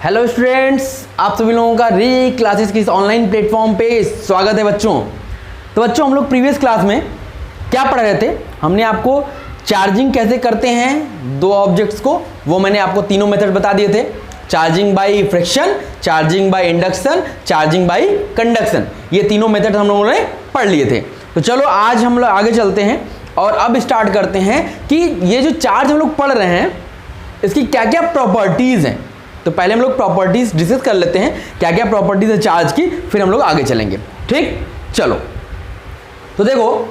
Hello students, आप सभी लोगों का री क्लासेस की इस ऑनलाइन प्लेटफॉर्म पे स्वागत है बच्चों। तो बच्चों, हम लोग प्रीवियस क्लास में क्या पढ़ रहे थे? हमने आपको चार्जिंग कैसे करते हैं दो ऑब्जेक्ट्स को, वो मैंने आपको तीनों मेथड बता दिए थे। Charging by friction, charging by induction, charging by conduction, ये तीनों मेथड हम लोगों ने पढ़ लिए थे। तो चलो आज हम लोग आगे चलते हैं और अब स्टार्ट करते हैं कि ये जो चार्ज हम लोग पढ़ रहे हैं इसकी क्या क्या प्रॉपर्टीज हैं। तो पहले हम लोग प्रॉपर्टीज डिस्कस कर लेते हैं, क्या क्या प्रॉपर्टीज है चार्ज की, फिर हम लोग आगे चलेंगे। ठीक, चलो। तो देखो,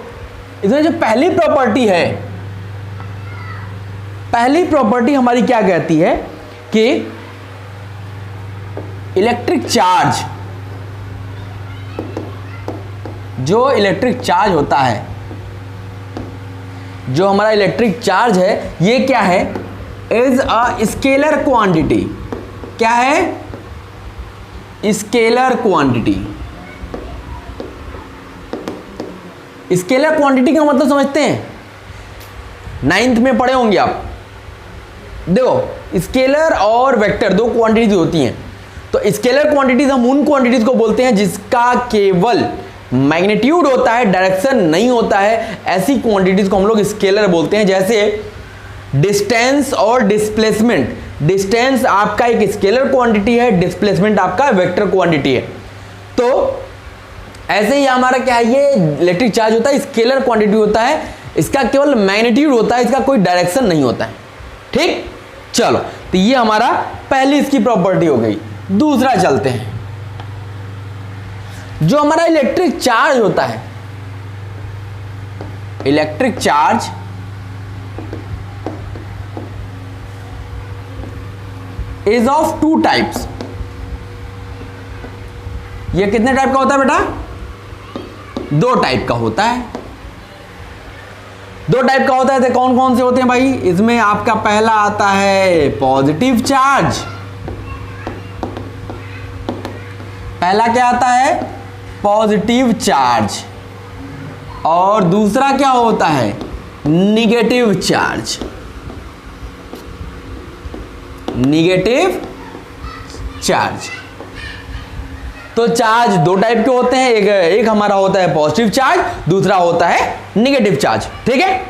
इसमें जो पहली प्रॉपर्टी है, पहली प्रॉपर्टी हमारी क्या कहती है कि इलेक्ट्रिक चार्ज, जो इलेक्ट्रिक चार्ज होता है, जो हमारा इलेक्ट्रिक चार्ज है, ये क्या है? Is a scalar quantity. क्या है? Scalar quantity. स्केलर क्वांटिटी का मतलब समझते हैं? 9th में पढ़े होंगे आप। देखो, स्केलर और वेक्टर दो क्वांटिटीज होती हैं। तो स्केलर क्वांटिटीज हम उन क्वांटिटीज को बोलते हैं जिसका केवल मैग्नीट्यूड होता है, डायरेक्शन नहीं होता है। ऐसी क्वांटिटीज को हम लोग स्केलर बोलते हैं। जैसे डिस्टेंस और डिस्प्लेसमेंट। डिस्टेंस आपका एक स्केलर क्वांटिटी है, डिस्प्लेसमेंट आपका वेक्टर क्वांटिटी है। तो ऐसे ही हमारा क्या है, ये इलेक्ट्रिक चार्ज होता है, स्केलर क्वांटिटी होता है, इसका केवल मैग्नीट्यूड होता है, इसका कोई डायरेक्शन नहीं होता है। ठीक, चलो। तो ये हमारा पहली इसकी प्रॉपर्टी हो गई। दूसरा चलते हैं, जो हमारा इलेक्ट्रिक चार्ज होता है, electric charge is of two types. ये कितने टाइप का होता है बेटा? दो टाइप का होता है। दो टाइप का होता है। तो कौन कौन से होते हैं भाई? इसमें आपका पहला आता है पॉजिटिव चार्ज। पहला क्या आता है? Positive charge. और दूसरा क्या होता है? Negative charge. Negative charge. तो चार्ज दो टाइप के होते हैं, एक हमारा होता है पॉजिटिव चार्ज, दूसरा होता है निगेटिव चार्ज। ठीक है,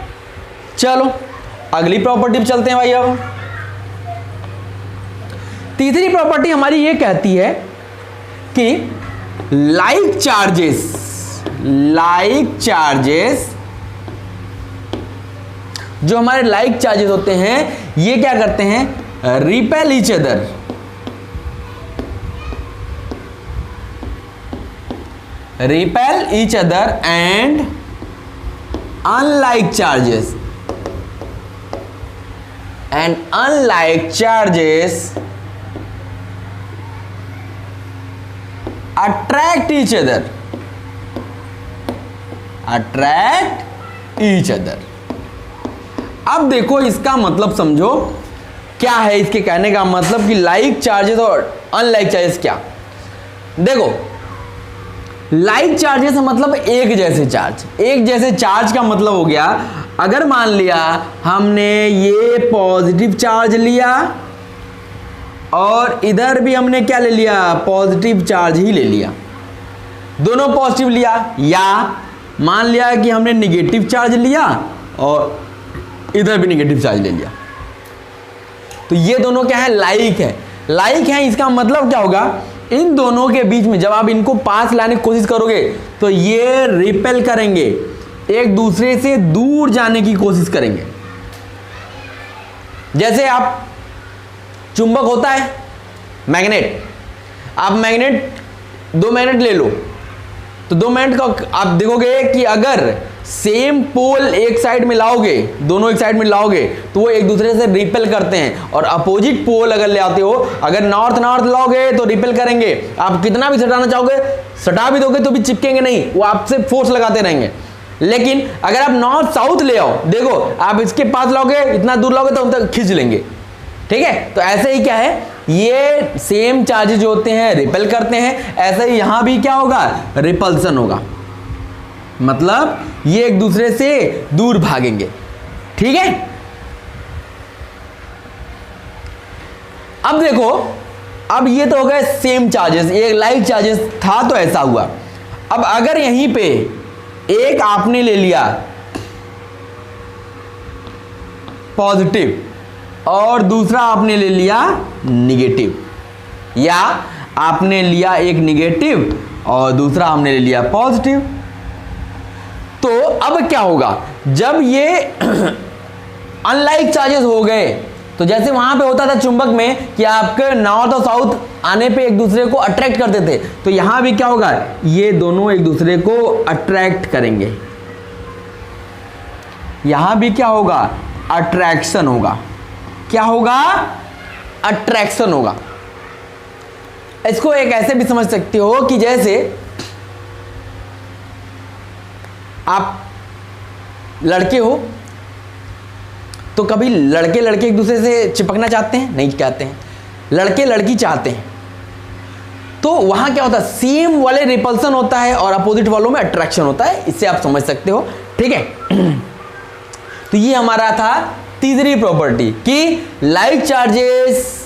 चलो अगली प्रॉपर्टी पे चलते हैं भाई। अब तीसरी प्रॉपर्टी हमारी ये कहती है कि लाइक चार्जेस, जो हमारे लाइक चार्जेस होते हैं, ये क्या करते हैं? Repel each other. Repel each other and unlike charges attract each other. अब देखो, इसका मतलब समझो क्या है। इसके कहने का मतलब कि लाइक चार्जेस और अनलाइक चार्जेस क्या। देखो, लाइक चार्जेस मतलब एक जैसे चार्ज। एक जैसे चार्ज का मतलब हो गया, अगर मान लिया हमने ये पॉजिटिव चार्ज लिया और इधर भी हमने क्या ले लिया? पॉजिटिव चार्ज ही ले लिया, दोनों पॉजिटिव लिया। या मान लिया कि हमने निगेटिव चार्ज लिया और इधर भी निगेटिव चार्ज ले लिया। तो ये दोनों क्या है? लाइक है। लाइक है, इसका मतलब क्या होगा? इन दोनों के बीच में जब आप इनको पास लाने की कोशिश करोगे तो ये रिपेल करेंगे, एक दूसरे से दूर जाने की कोशिश करेंगे। जैसे आप चुंबक होता है, मैग्नेट। आप मैग्नेट, दो मैग्नेट ले लो, तो दो मैग्नेट का आप देखोगे कि अगर सेम पोल एक साइड में लाओगे, दोनों एक साइड में लाओगे, तो वो एक दूसरे से रिपेल करते हैं। और अपोजिट पोल अगर ले आते हो, अगर नॉर्थ लाओगे तो रिपेल करेंगे। आप कितना भी सटाना चाहोगे, सटा भी दोगे तो भी चिपकेंगे नहीं, वो आपसे फोर्स लगाते रहेंगे। लेकिन अगर आप नॉर्थ साउथ ले आओ, देखो आप इसके पास लाओगे, इतना दूर लाओगे तो उन तक खींच लेंगे। ठीक है, तो ऐसे ही क्या है, ये सेम चार्जेस जो होते हैं रिपेल करते हैं, ऐसे ही यहां भी क्या होगा? रिपल्सन होगा। मतलब ये एक दूसरे से दूर भागेंगे। ठीक है, अब देखो अब ये तो हो गए सेम चार्जेस, ये लाइक चार्जेस था तो ऐसा हुआ। अब अगर यहीं पे एक आपने ले लिया पॉजिटिव और दूसरा आपने ले लिया निगेटिव, या आपने लिया एक निगेटिव और दूसरा हमने ले लिया पॉजिटिव, तो अब क्या होगा जब ये अनलाइक चार्जेस हो गए, तो जैसे वहां पे होता था चुंबक में कि आपके नॉर्थ और साउथ आने पे एक दूसरे को अट्रैक्ट करते थे, तो यहां भी क्या होगा, ये दोनों एक दूसरे को अट्रैक्ट करेंगे। यहां भी क्या होगा, अट्रैक्शन होगा। क्या होगा, अट्रैक्शन होगा। इसको एक ऐसे भी समझ सकते हो कि जैसे आप लड़के हो तो कभी लड़के लड़के एक दूसरे से चिपकना चाहते हैं, नहीं चाहते हैं, लड़के लड़की चाहते हैं, तो वहां क्या होता है, सेम वाले रिपल्सन होता है और अपोजिट वालों में अट्रैक्शन होता है। इससे आप समझ सकते हो, ठीक है। तो ये हमारा था तीसरी प्रॉपर्टी कि like charges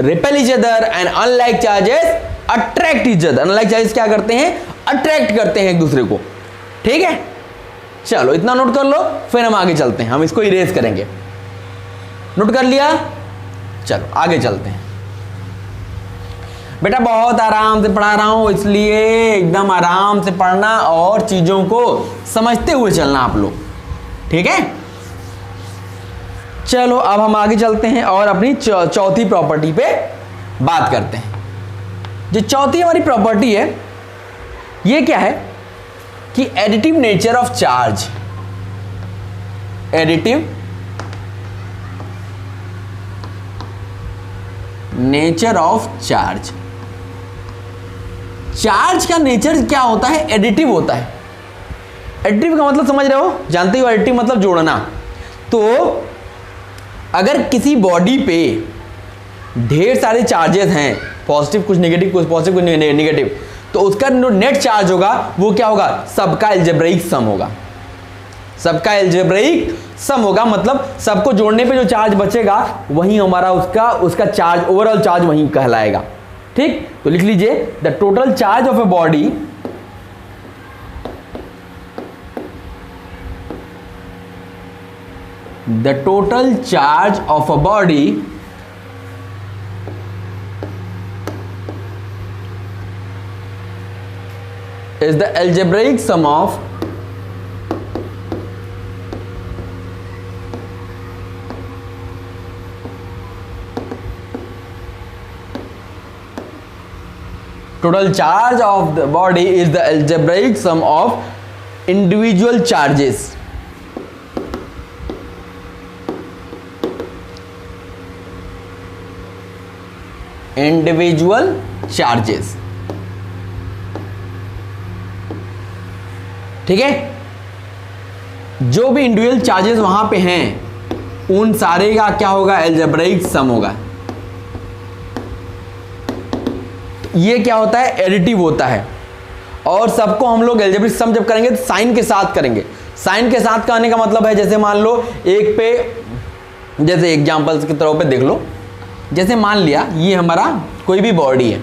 repel each other and unlike charges attract each other. Unlike charges क्या करते हैं, अट्रैक्ट करते हैं एक दूसरे को, ठीक है। चलो इतना नोट कर लो, फिर हम आगे चलते हैं, हम इसको इरेज करेंगे। नोट कर लिया, चलो आगे चलते हैं। बेटा बहुत आराम से पढ़ा रहा हूं, इसलिए एकदम आराम से पढ़ना और चीजों को समझते हुए चलना आप लोग, ठीक है। चलो अब हम आगे चलते हैं और अपनी चौथी प्रॉपर्टी पे बात करते हैं। जो चौथी हमारी प्रॉपर्टी है ये क्या है कि additive nature of charge. Additive nature of charge. Charge का नेचर क्या होता है, एडिटिव होता है। एडिटिव का मतलब समझ रहे हो, जानते हो एडिटिव मतलब जोड़ना। तो अगर किसी बॉडी पे ढेर सारे चार्जेस हैं, पॉजिटिव कुछ नेगेटिव, कुछ पॉजिटिव कुछ नेगेटिव, तो उसका जो नेट चार्ज होगा वो क्या होगा, सबका अलजेब्रिक सम होगा। सबका अलजेब्रिक सम होगा, मतलब सबको जोड़ने पे जो चार्ज बचेगा वही हमारा उसका चार्ज, ओवरऑल चार्ज वही कहलाएगा, ठीक। तो लिख लीजिए the total charge of a body the total charge of a body is the algebraic sum of total charge of the body is the algebraic sum of individual charges। Individual charges, ठीक है। जो भी individual charges वहां पे हैं उन सारे का क्या होगा, अलजेब्रिक सम होगा। ये क्या होता है, एडिटिव होता है। और सबको हम लोग अलजेब्रिक सम जब करेंगे तो साइन के साथ करेंगे। साइन के साथ करने का मतलब है, जैसे मान लो एक पे, जैसे एग्जांपल्स के तौर पे देख लो, जैसे मान लिया ये हमारा कोई भी बॉडी है,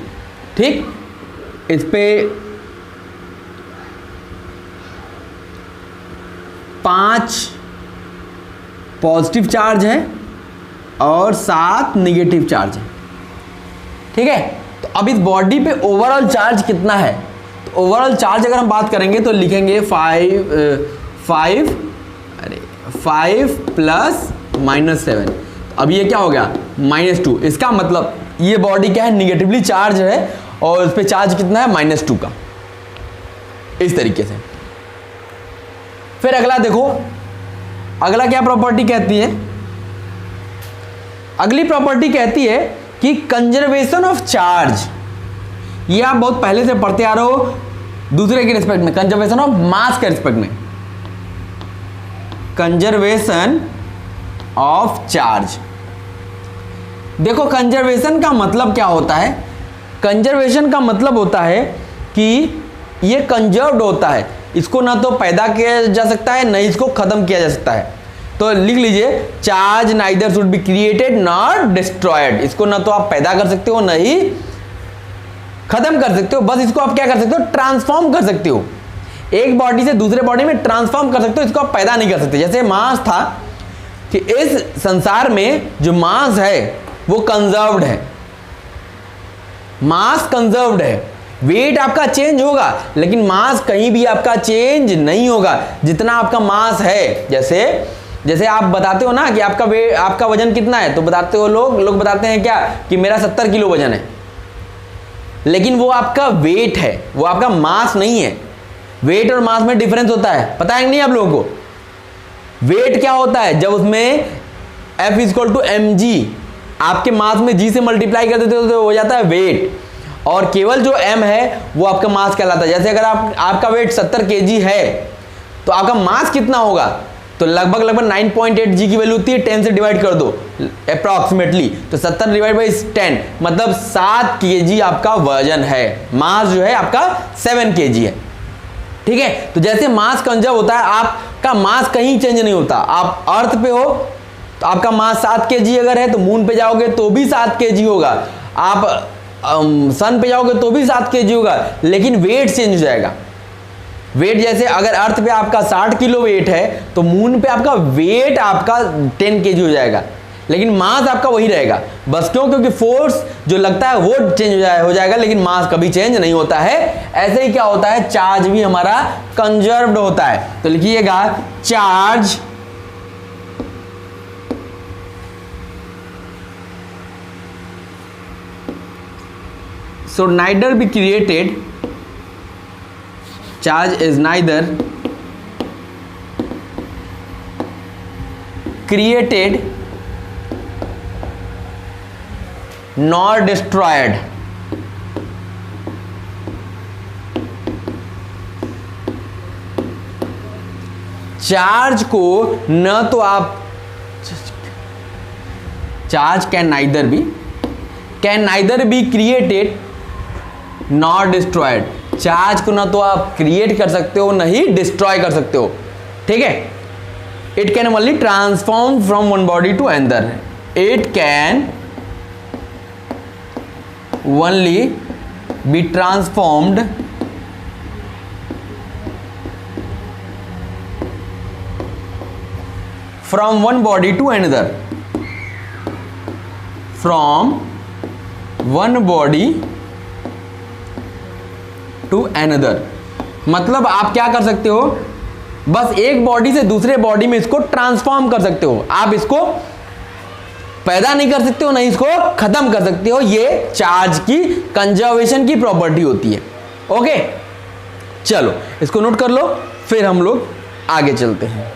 ठीक। इस पे 5 पॉजिटिव चार्ज है और 7 नेगेटिव चार्ज है, ठीक है। तो अब इस बॉडी पे ओवरऑल चार्ज कितना है, तो ओवरऑल चार्ज अगर हम बात करेंगे तो लिखेंगे 5 प्लस -7। अब ये क्या हो गया, -2। इसका मतलब ये बॉडी क्या है, निगेटिवली चार्ज है और उस पे चार्ज कितना है, -2 का, इस तरीके से। फिर अगला देखो, अगला क्या प्रॉपर्टी कहती है, अगली प्रॉपर्टी कहती है कि कंजर्वेशन ऑफ चार्ज। ये आप बहुत पहले से पढ़ते आ रहे हो दूसरे के रिस्पेक्ट में, कंजर्वेशन ऑफ मास के रिस्पेक्ट में। कंजर्वेशन ऑफ चार्ज, देखो कंजर्वेशन का मतलब क्या होता है। कंजर्वेशन का मतलब होता है कि ये कंजर्व्ड होता है, इसको ना तो पैदा किया जा सकता है, ना इसको खत्म किया जा सकता है। तो लिख लीजिए charge neither should be created not destroyed. इसको ना तो आप पैदा कर सकते हो ना ही खत्म कर सकते हो, बस इसको आप क्या कर सकते हो, ट्रांसफॉर्म कर सकते हो। एक बॉडी से दूसरे बॉडी में ट्रांसफॉर्म कर सकते हो, इसको आप पैदा नहीं कर सकते। जैसे मास था कि इस संसार में जो मास है वो कंजर्व्ड है, मास कंजर्व्ड है। वेट आपका चेंज होगा लेकिन मास कहीं भी आपका चेंज नहीं होगा। जितना आपका मास है, जैसे आप बताते हो ना कि आपका वजन कितना है, तो बताते हो लोग बताते हैं क्या कि मेरा 70 किलो वजन है, लेकिन वो आपका वेट है, वो आपका मास नहीं है। वेट और मास में डिफरेंस होता है, पता है नहीं आप लोगों को? वेट क्या होता है, जब उसमें F = mg आपके मास में g से मल्टीप्लाई कर देते हो तो हो जाता है वेट, और केवल जो m है वो आपका मास कहलाता है। जैसे अगर आपका वेट 70 kg है तो आपका मास कितना होगा, तो लगभग 9.8 g की वैल्यू होती है, 10 से डिवाइड कर दो अप्रॉक्सीमेटली, तो 70 डिवाइड बाई 10 मतलब 7 kg आपका वजन है। मास जो है आपका 7 kg है, ठीक है। तो जैसे मास कंजर्व होता है, आपका मास कहीं चेंज नहीं होता। आप अर्थ पे हो तो आपका मास 7 kg अगर है, तो मून पे जाओगे तो भी 7 kg होगा, आप सन पे जाओगे तो भी 7 kg होगा, लेकिन वेट चेंज हो जाएगा। वेट जैसे अगर अर्थ पे आपका 60 किलो वेट है तो मून पे आपका वेट आपका 10 kg हो जाएगा, लेकिन मास आपका वही रहेगा। बस क्योंकि फोर्स जो लगता है वो चेंज हो जाएगा, लेकिन मास कभी चेंज नहीं होता है। ऐसे ही क्या होता है, चार्ज भी हमारा कंजर्व्ड होता है। तो लिखिएगा charge should neither be created, charge is neither created nor destroyed। Charge को न तो आप charge can neither be created not destroyed. Charge को ना तो आप क्रिएट कर सकते हो ना ही डिस्ट्रॉय कर सकते हो, ठीक है। It can only transform from one body to another. It can only be transformed from one body to another, from one body to another. मतलब आप क्या कर सकते हो, बस एक बॉडी से दूसरे बॉडी में इसको ट्रांसफॉर्म कर सकते हो। आप इसको पैदा नहीं कर सकते हो, नहीं इसको खत्म कर सकते हो। ये चार्ज की कंजर्वेशन की प्रॉपर्टी होती है। ओके, चलो इसको नोट कर लो, फिर हम लोग आगे चलते हैं।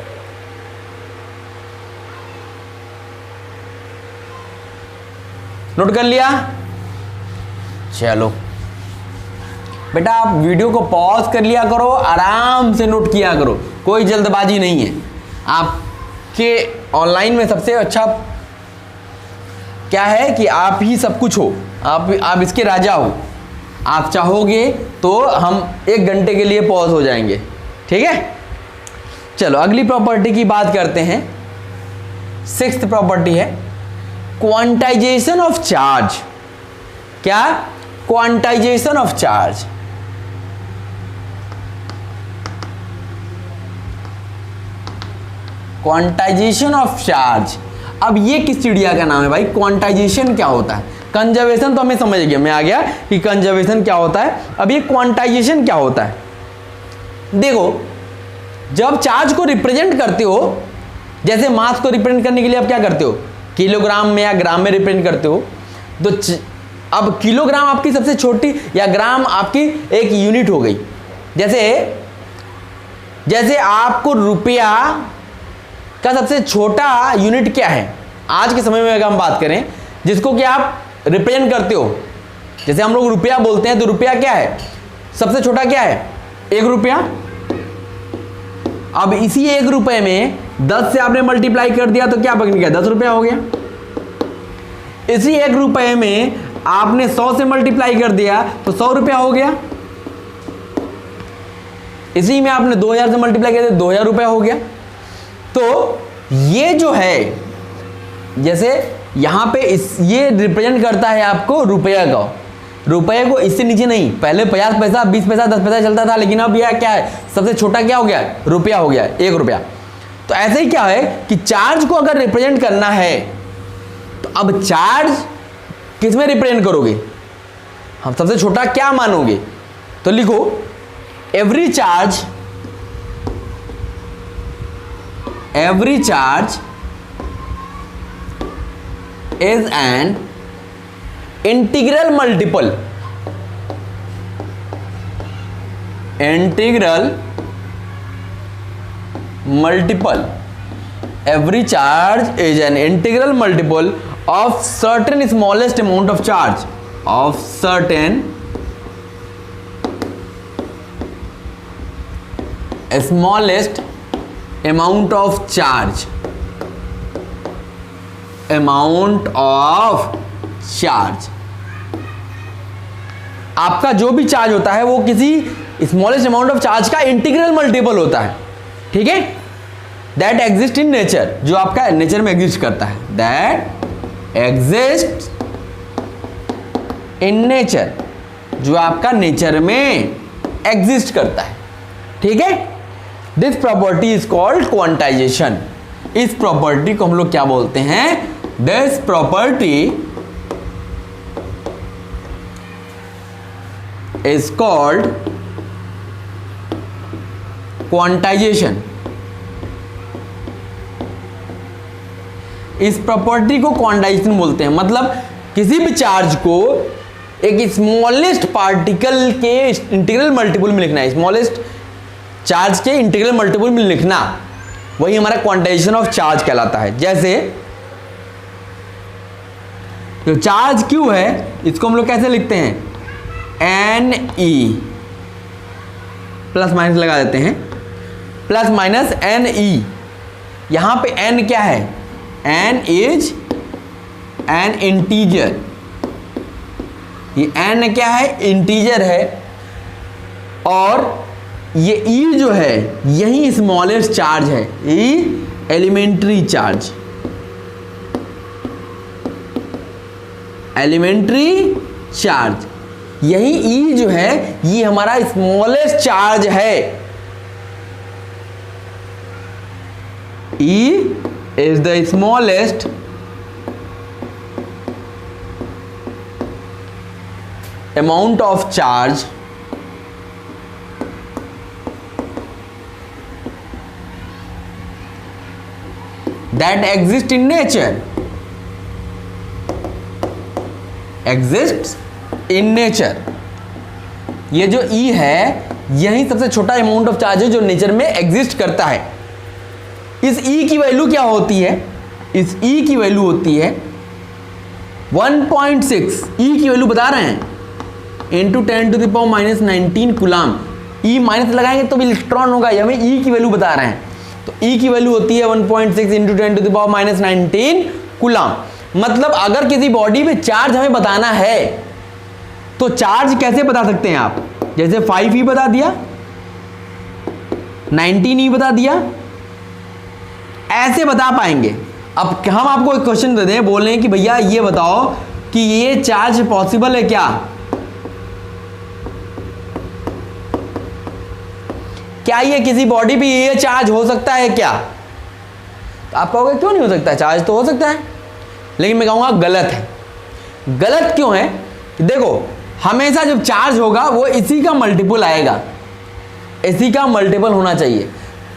नोट कर लिया? चलो बेटा, आप वीडियो को पॉज कर लिया करो, आराम से नोट किया करो, कोई जल्दबाजी नहीं है। आपके ऑनलाइन में सबसे अच्छा क्या है कि आप ही सब कुछ हो, आप इसके राजा हो। आप चाहोगे तो हम 1 घंटे के लिए पॉज हो जाएंगे, ठीक है। चलो अगली प्रॉपर्टी की बात करते हैं। 6th प्रॉपर्टी है क्वांटाइजेशन ऑफ चार्ज। क्या? Quantization of charge. Quantization of charge. अब ये किस चिड़िया का नाम है भाई? क्वांटाइजेशन क्या होता है? कंजर्वेशन तो हमें समझ गया, मैं आ गया कि कंजर्वेशन क्या होता है। अब ये क्वांटाइजेशन क्या होता है? देखो, जब चार्ज को रिप्रेजेंट करते हो, जैसे मास को रिप्रेजेंट करने के लिए आप क्या करते हो, किलोग्राम में या ग्राम में रिप्रेजेंट करते हो। तो अब किलोग्राम आपकी सबसे छोटी या ग्राम आपकी एक यूनिट हो गई। जैसे आपको रुपया का सबसे छोटा यूनिट क्या है आज के समय में अगर हम बात करें, जिसको कि आप रिप्रेजेंट करते हो। जैसे हम लोग रुपया बोलते हैं तो रुपया क्या है? सबसे छोटा क्या है? 1 रुपया। अब इसी 1 रुपये में 10 से आपने मल्टीप्लाई कर दिया तो क्या बन गया? 10 रुपया हो गया। इसी 1 रुपये में आपने 100 से मल्टीप्लाई कर दिया तो 100 रुपया हो गया। इसी में आपने 2000 से मल्टीप्लाई कर दिया तो 2000 रुपया हो गया। तो ये जो है, जैसे यहां पे ये रिप्रेजेंट करता है आपको रुपया का। रुपये को इससे नीचे नहीं, पहले 50 पैसा 20 पैसा 10 पैसा चलता था, लेकिन अब यह क्या है, सबसे छोटा क्या हो गया, रुपया हो गया, 1 रुपया। तो ऐसे ही क्या है कि चार्ज को अगर रिप्रेजेंट करना है तो अब चार्ज किस में रिप्रेजेंट करोगे, हम सबसे छोटा क्या मानोगे, तो लिखो every charge is an integral multiple every charge is an integral multiple of certain smallest amount of charge, of certain smallest amount of charge, आपका जो भी चार्ज होता है वो किसी स्मॉलेस्ट अमाउंट ऑफ चार्ज का इंटीग्रल मल्टीपल होता है, ठीक है। दैट एग्जिस्ट इन नेचर, जो आपका नेचर में एग्जिस्ट करता है, दैट एग्जिस्ट इन नेचर, जो आपका नेचर में एग्जिस्ट करता है, ठीक है। This property is called quantization. इस प्रॉपर्टी को हम लोग क्या बोलते हैं, this property is called quantization. इस प्रॉपर्टी को क्वांटाइजेशन बोलते हैं, मतलब किसी भी चार्ज को एक स्मॉलेस्ट पार्टिकल के इंटीग्रल मल्टीपल में लिखना है, स्मॉलेस्ट चार्ज के इंटीग्रल मल्टीपल में लिखना, वही हमारा क्वांटाइजेशन ऑफ चार्ज कहलाता है। जैसे जो चार्ज Q है इसको हम लोग कैसे लिखते हैं, Ne, प्लस माइनस लगा देते हैं, प्लस माइनस Ne। यहां पे N क्या है, N इज एन इंटीजर, ये N क्या है, इंटीजर है, और ये E जो है यही स्मॉलेस्ट चार्ज है, E elementary charge, elementary charge, यही E जो है ये हमारा स्मॉलेस्ट चार्ज है। E is the smallest amount of charge that exists in nature, exists in nature। ये जो E है यही सबसे छोटा अमाउंट ऑफ चार्ज है जो नेचर में एग्जिस्ट करता है। इस E की वैल्यू क्या होती है, इस E की वैल्यू होती है 1.6, E की वैल्यू बता रहे हैं, इंटू 10⁻⁻19 कूलाम। E माइनस लगाएंगे तो भी इलेक्ट्रॉन होगा, ये हमें E की वैल्यू बता रहे हैं, तो E की वैल्यू होती है 1.6 इंटू 10⁻⁻19 कूलाम। मतलब अगर किसी बॉडी में चार्ज हमें बताना है तो चार्ज कैसे बता सकते हैं आप, जैसे 5E बता दिया, 19E बता दिया, ऐसे बता पाएंगे। अब हम आपको एक क्वेश्चन दे दें, बोल रहे हैं कि भैया ये बताओ कि ये चार्ज पॉसिबल है क्या, क्या ये किसी बॉडी पे ये चार्ज हो सकता है क्या, तो आप कहोगे क्यों नहीं हो सकता, चार्ज तो हो सकता है, लेकिन मैं कहूंगा गलत है। गलत क्यों है, देखो हमेशा जब चार्ज होगा वो इसी का मल्टीपल आएगा, इसी का मल्टीपल होना चाहिए।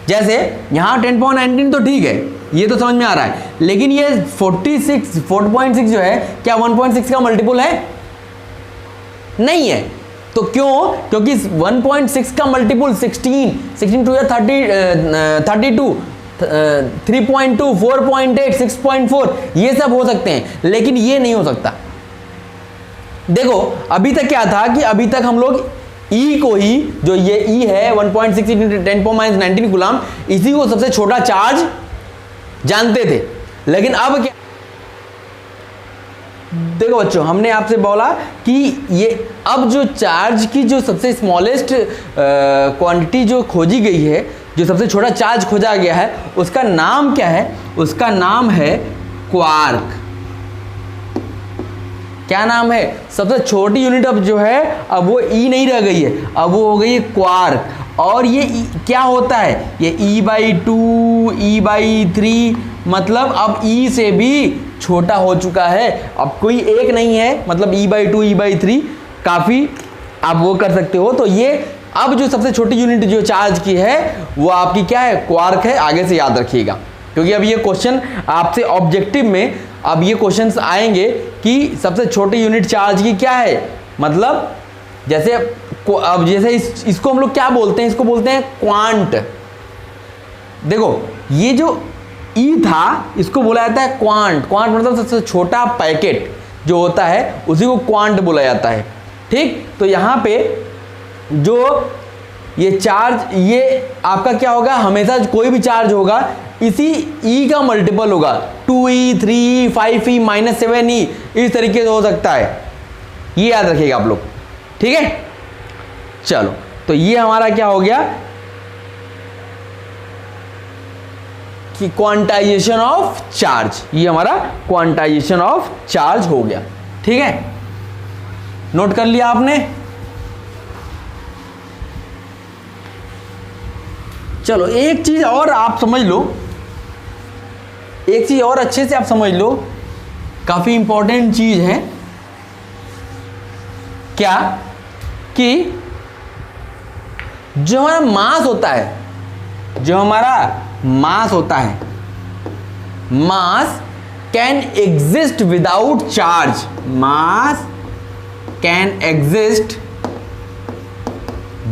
जैसे यहां 10.19 तो ठीक है, ये तो समझ में आ रहा है, लेकिन ये 4.6 जो है क्या 1.6 का मल्टीपल है, नहीं है। तो क्यों, क्योंकि 1.6 का मल्टीपल 16 टू 32, 3.2, 4.8, 6.4 ये सब हो सकते हैं, लेकिन ये नहीं हो सकता। देखो अभी तक क्या था कि अभी तक हम लोग E को ही, जो ये E है 1.6 इंटू 10⁻⁹ कूलाम, इसी को सबसे छोटा चार्ज जानते थे, लेकिन अब क्या, देखो बच्चों हमने आपसे बोला कि ये अब जो चार्ज की जो सबसे स्मॉलेस्ट क्वांटिटी जो खोजी गई है, जो सबसे छोटा चार्ज खोजा गया है उसका नाम क्या है? उसका नाम है क्वार्क। क्या नाम है? सबसे छोटी यूनिट अब जो है अब वो ई नहीं रह गई है, अब वो हो गई है क्वार्क। और ये क्या होता है? ये e/2 e/3, मतलब अब e से भी छोटा हो चुका है, अब कोई एक नहीं है, मतलब e/2 e/3 काफी आप वो कर सकते हो। तो ये अब जो सबसे छोटी यूनिट जो चार्ज की है वो आपकी क्या है? क्वार्क है। आगे से याद रखिएगा, क्योंकि अब ये क्वेश्चन आपसे ऑब्जेक्टिव में अब ये क्वेश्चंस आएंगे कि सबसे छोटी यूनिट चार्ज की क्या है, मतलब जैसे अब जैसे इसको हम लोग क्या बोलते हैं? इसको बोलते हैं क्वांट। देखो ये जो ई था इसको बोला जाता है क्वांट। क्वांट मतलब सबसे छोटा पैकेट जो होता है उसी को क्वांट बोला जाता है, ठीक। तो यहाँ पे जो ये चार्ज, ये आपका क्या होगा? हमेशा कोई भी चार्ज होगा इसी ई का मल्टीपल होगा, 2e 3e 5e -7e, इस तरीके से हो सकता है। ये याद रखिएगा आप लोग, ठीक है। चलो तो ये हमारा क्या हो गया कि क्वांटाइजेशन ऑफ चार्ज, ये हमारा क्वांटाइजेशन ऑफ चार्ज हो गया, ठीक है। नोट कर लिया आपने? चलो एक चीज और आप समझ लो, एक चीज और अच्छे से आप समझ लो, काफी इंपॉर्टेंट चीज है। क्या कि जो हमारा मास होता है, जो हमारा मास होता है, mass can exist without charge. Mass can exist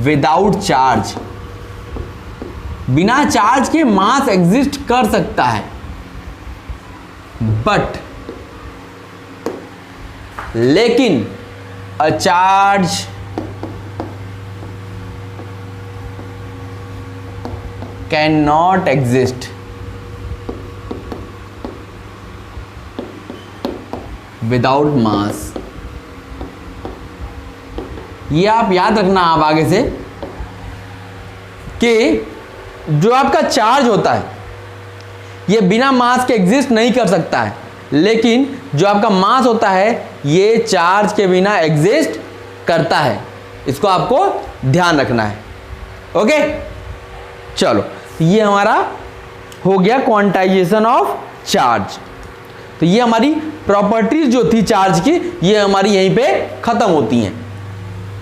without charge. बिना चार्ज के मास एग्जिस्ट कर सकता है, बट लेकिन a charge can not exist without mass. ये आप याद रखना आप आगे से कि जो आपका चार्ज होता है ये बिना मास के एग्जिस्ट नहीं कर सकता है, लेकिन जो आपका मास होता है ये चार्ज के बिना एग्जिस्ट करता है। इसको आपको ध्यान रखना है, ओके। चलो ये हमारा हो गया क्वांटाइजेशन ऑफ चार्ज। तो ये हमारी प्रॉपर्टीज जो थी चार्ज की, ये हमारी यहीं पे खत्म होती हैं।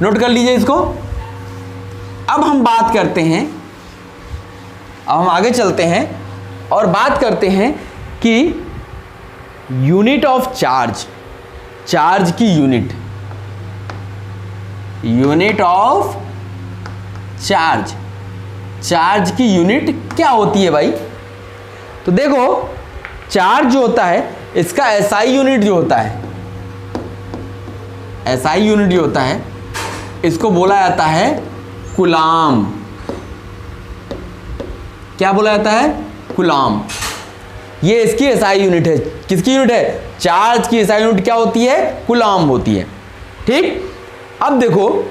नोट कर लीजिए इसको। अब हम बात करते हैं, अब हम आगे चलते हैं और बात करते हैं कि यूनिट ऑफ चार्ज, चार्ज की unit, unit of charge, charge की यूनिट क्या होती है भाई? तो देखो चार्ज जो होता है इसका एसआई यूनिट जो होता है, एसआई यूनिट जो होता है इसको बोला जाता है कूलाम। क्या बोला जाता है? कूलाम। ये इसकी एसआई यूनिट है। किसकी यूनिट है? चार्ज की एसआई यूनिट क्या होती है? कूलाम होती है, ठीक। अब देखो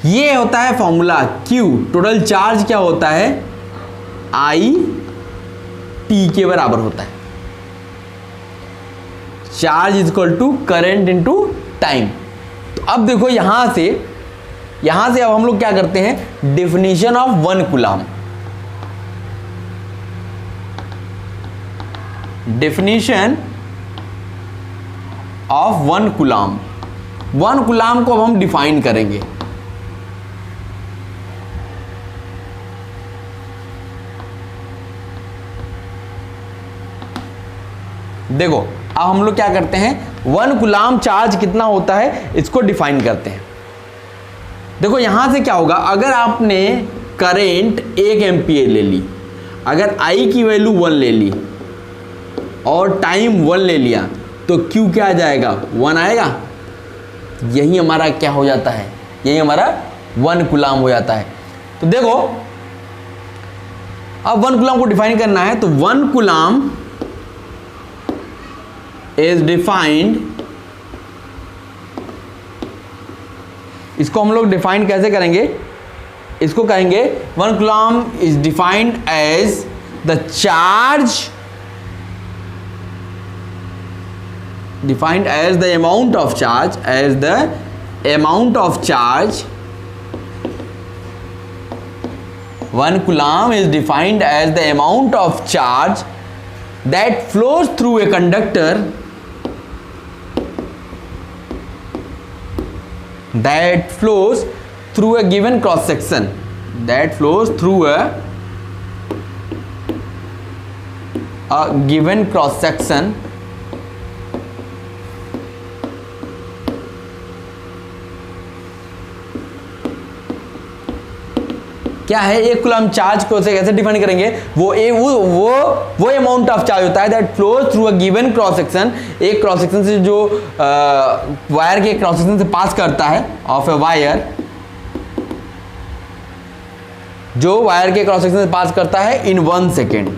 ये होता है फॉर्मूला Q, टोटल चार्ज क्या होता है? I T के बराबर होता है। Charge is equal to current into time. तो अब देखो यहां से अब हम लोग क्या करते हैं? Definition of 1 coulomb, definition of 1 coulomb. 1 coulomb को अब हम डिफाइन करेंगे। देखो अब हम लोग क्या करते हैं? 1 कूलाम चार्ज कितना होता है इसको डिफाइन करते हैं। देखो यहां से क्या होगा, अगर आपने करंट 1 एम्पियर ले ली, अगर I की वैल्यू 1 ले ली और टाइम 1 ले लिया, तो Q क्या आ जाएगा? 1 आएगा। यही हमारा क्या हो जाता है? यही हमारा 1 कूलाम हो जाता है। तो देखो अब 1 कूलाम को डिफाइन करना है, तो 1 कूलाम इज डिफाइंड, इसको हम लोग डिफाइन कैसे करेंगे? इसको कहेंगे 1 coulomb is defined as the charge, defined as the amount of charge, as the amount of charge. 1 coulomb is defined as the amount of charge that flows through a conductor, that flows through a given cross section, that flows through a given cross section क्या है, 1 coulomb charge को कैसे define करेंगे, वो amount of charge होता है that flows through a given cross section, एक cross section से जो वायर के क्रॉस सेक्शन से पास करता है, ऑफ ए वायर, जो वायर के क्रॉस सेक्शन से पास करता है इन 1 सेकेंड,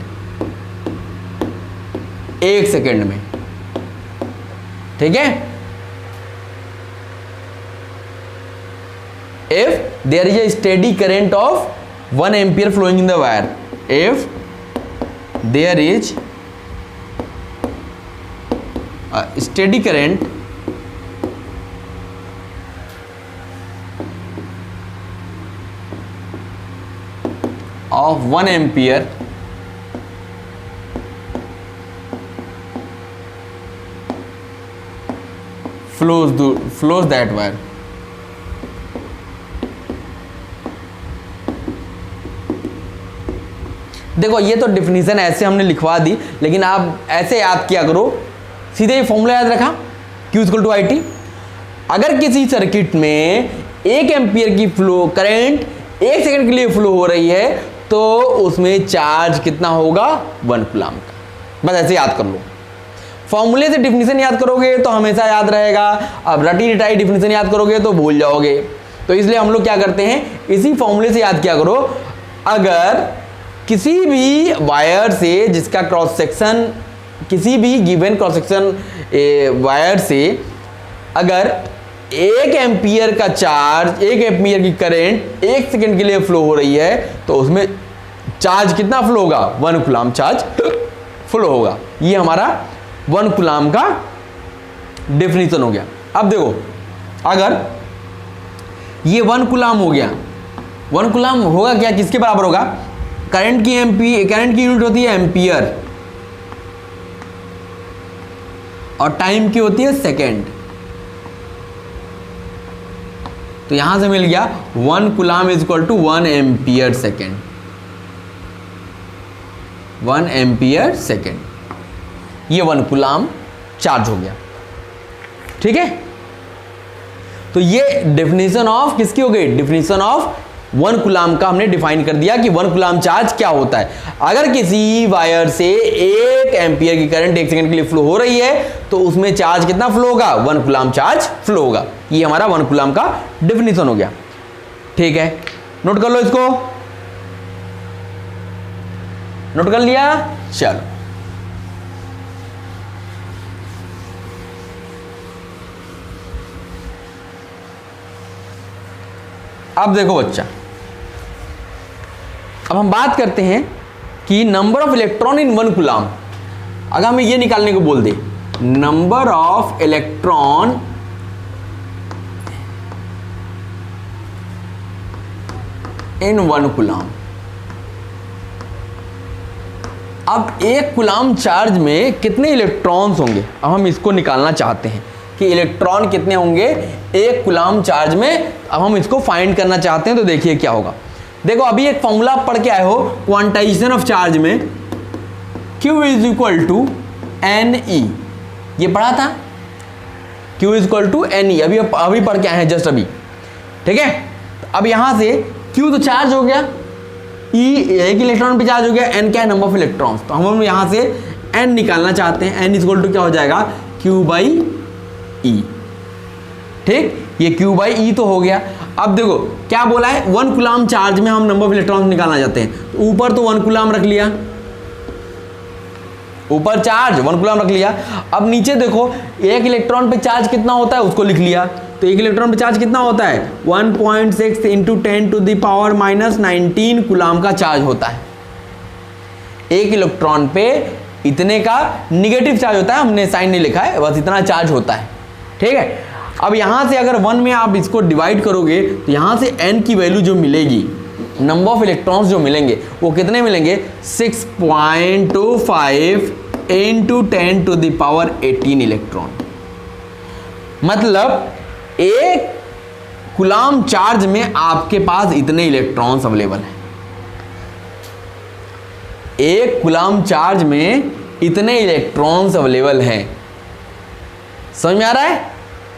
1 सेकेंड में, ठीक है। If there is a steady current of 1 ampere flowing in the wire, if there is a steady current of 1 ampere flows that wire, देखो ये तो डिफिनीशन ऐसे हमने लिखवा दी, लेकिन आप ऐसे याद किया करो, सीधे ये फॉर्मूला याद रखा, Q = IT। अगर किसी सर्किट में 1 एम्पियर की फ्लो करंट 1 सेकंड के लिए फ्लो हो रही है तो उसमें चार्ज कितना होगा, 1 कूलम का। बस ऐसे याद कर लो, फॉर्मूले से डिफिनीशन याद करोगे तो हमेशा याद रहेगा, अब रटी रटाई डिफिनीशन याद करोगे तो भूल जाओगे। तो इसलिए हम लोग क्या करते हैं, इसी फॉर्मूले से याद किया करो। अगर किसी भी वायर से जिसका क्रॉस सेक्शन, किसी भी गिवन क्रॉस सेक्शन वायर से अगर 1 एम्पियर का चार्ज, 1 एम्पियर की करंट 1 सेकंड के लिए फ्लो हो रही है तो उसमें चार्ज कितना फ्लो होगा, 1 कूलम चार्ज फ्लो होगा। ये हमारा 1 कूलम का डेफिनेशन हो गया। अब देखो, अगर ये 1 कूलम हो गया, 1 कूलम होगा क्या, किसके बराबर होगा, करंट की यूनिट होती है एम्पियर और टाइम की होती है सेकेंड। तो यहां से मिल गया 1 coulomb is equal to 1 ampere second, 1 ampere second, ये 1 कूलम चार्ज हो गया, ठीक है। तो ये डेफिनेशन ऑफ किसकी हो गई, डेफिनेशन ऑफ 1 कूलम का हमने डिफाइन कर दिया कि 1 कूलम चार्ज क्या होता है। अगर किसी वायर से 1 एम्पियर की करंट 1 सेकंड के लिए फ्लो हो रही है तो उसमें चार्ज कितना फ्लो होगा, 1 कूलम चार्ज फ्लो होगा। ये हमारा 1 कूलम का डेफिनेशन हो गया, ठीक है। नोट कर लो, इसको नोट कर लिया, चलो अब देखो बच्चा, अब हम बात करते हैं कि number of electron in 1 coulomb. अगर हमें ये निकालने को बोल दे, number of electron in 1 coulomb. अब 1 कूलम चार्ज में कितने इलेक्ट्रॉन्स होंगे, अब हम इसको निकालना चाहते हैं कि इलेक्ट्रॉन कितने होंगे 1 कूलम चार्ज में। अब हम इसको फाइंड करना चाहते हैं, तो देखिए क्या होगा। देखो अभी एक फॉर्मूला पढ़ के आए हो क्वांटाइजेशन ऑफ चार्ज में, Q = NE, ये पढ़ा था, Q = NE, अभी पढ़ के आए हैं जस्ट अभी, ठीक है। अब यहां से Q तो चार्ज हो गया, E एक इलेक्ट्रॉन पे चार्ज हो गया, N क्या है, नंबर ऑफ इलेक्ट्रॉन्स। तो हम यहां से N निकालना चाहते हैं, N = क्या हो जाएगा, Q/E, ठीक। ये Q/E तो हो गया। अब देखो क्या बोला है, 1 कूलम चार्ज में हम नंबर ऑफ इलेक्ट्रॉन्स निकालना चाहते हैं, तो ऊपर तो 1 कूलम रख लिया, ऊपर चार्ज 1 कूलम रख लिया। अब नीचे देखो, एक इलेक्ट्रॉन पे चार्ज कितना होता है उसको लिख लिया। तो एक इलेक्ट्रॉन पे चार्ज कितना होता है 1.6 इंटू 10⁻⁻19 कूलम का चार्ज होता है। एक इलेक्ट्रॉन पे इतने का निगेटिव चार्ज होता है, हमने साइन नहीं लिखा है, बस इतना चार्ज होता है। ठीक है, अब यहां से अगर 1 में आप इसको डिवाइड करोगे तो यहां से n की वैल्यू जो मिलेगी, नंबर ऑफ इलेक्ट्रॉन्स जो मिलेंगे वो कितने मिलेंगे 6.25 इंटू 10⁻18 इलेक्ट्रॉन। मतलब एक कूलम चार्ज में आपके पास इतने इलेक्ट्रॉन्स अवेलेबल हैं। एक कूलम चार्ज में इतने इलेक्ट्रॉन्स अवेलेबल हैं। समझ में आ रहा है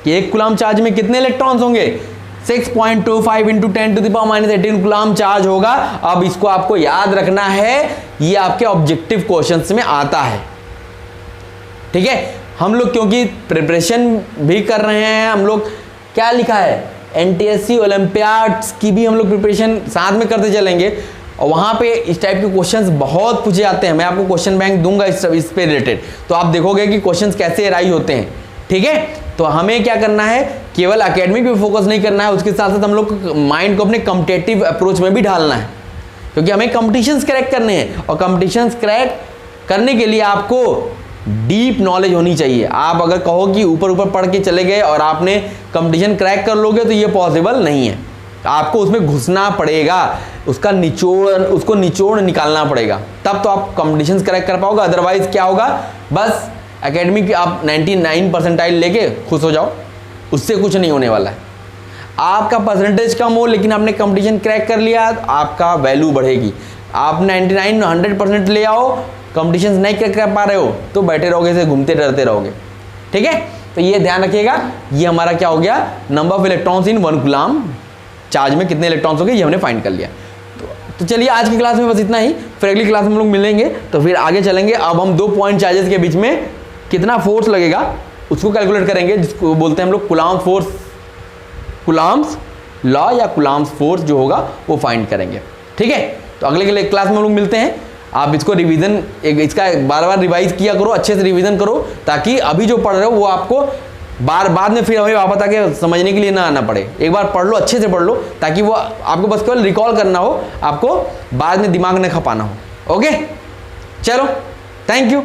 कि एक कूलम चार्ज में कितने इलेक्ट्रॉन्स होंगे 6.25 इंटू 10⁻18 कूलम चार्ज होगा। अब इसको आपको याद रखना है, ये आपके ऑब्जेक्टिव क्वेश्चंस में आता है। ठीक है, हम लोग क्योंकि प्रिपरेशन भी कर रहे हैं, हम लोग क्या लिखा है एनटीएससी ओलंपियाड्स की भी हम लोग प्रिपरेशन साथ में करते चलेंगे, और वहाँ पे इस टाइप के क्वेश्चंस बहुत पूछे जाते हैं। मैं आपको क्वेश्चन बैंक दूंगा इस पे रिलेटेड, तो आप देखोगे कि क्वेश्चंस कैसे अराइज होते हैं। ठीक है, तो हमें क्या करना है, केवल एकेडमिक पे फोकस नहीं करना है, उसके साथ साथ हम लोग माइंड को अपने कॉम्पिटिटिव अप्रोच में भी ढालना है, क्योंकि हमें कॉम्पिटिशन्स क्रैक करने हैं। और कॉम्पिटिशन्स क्रैक करने के लिए आपको डीप नॉलेज होनी चाहिए। आप अगर कहो कि ऊपर ऊपर पढ़ के चले गए और आपने कंपटीशन क्रैक कर लोगे तो ये पॉसिबल नहीं है। आपको उसमें घुसना पड़ेगा, उसको निचोड़ निकालना पड़ेगा, तब तो आप कंपटीशन क्रैक कर पाओगे। अदरवाइज क्या होगा, बस एकेडमिक आप 99 परसेंटाइल लेके खुश हो जाओ, उससे कुछ नहीं होने वाला है। आपका परसेंटेज कम हो लेकिन आपने कंपटीशन क्रैक कर लिया, आपका वैल्यू बढ़ेगी। आप 99 100% ले आओ, कंपटीशन नहीं कर पा रहे हो तो बैठे रहोगे, से घूमते डरते रहोगे। ठीक है, तो ये ध्यान रखिएगा। ये हमारा क्या हो गया, number of electrons in 1 coulomb charge में कितने इलेक्ट्रॉन्स हो गए ये हमने फाइंड कर लिया। तो चलिए आज की क्लास में बस इतना ही, फिर अगली क्लास में हम लोग मिलेंगे तो फिर आगे चलेंगे। अब हम 2 पॉइंट चार्जेस के बीच में कितना फोर्स लगेगा उसको कैलकुलेट करेंगे, जिसको बोलते हैं हम लोग कूलम फोर्स, कूलम्स लॉ या कूलम्स फोर्स जो होगा वो फाइंड करेंगे। ठीक है, तो अगले क्लास में हम लोग मिलते हैं। आप इसको रिवीजन इसका बार बार रिवाइज किया करो, अच्छे से रिवीजन करो, ताकि अभी जो पढ़ रहे हो वो आपको बाद में फिर हमें वापस आके समझने के लिए ना आना पड़े। एक बार पढ़ लो, अच्छे से पढ़ लो, ताकि वो आपको बस केवल रिकॉल करना हो, आपको बाद में दिमाग न खपाना हो। ओके, चलो, थैंक यू।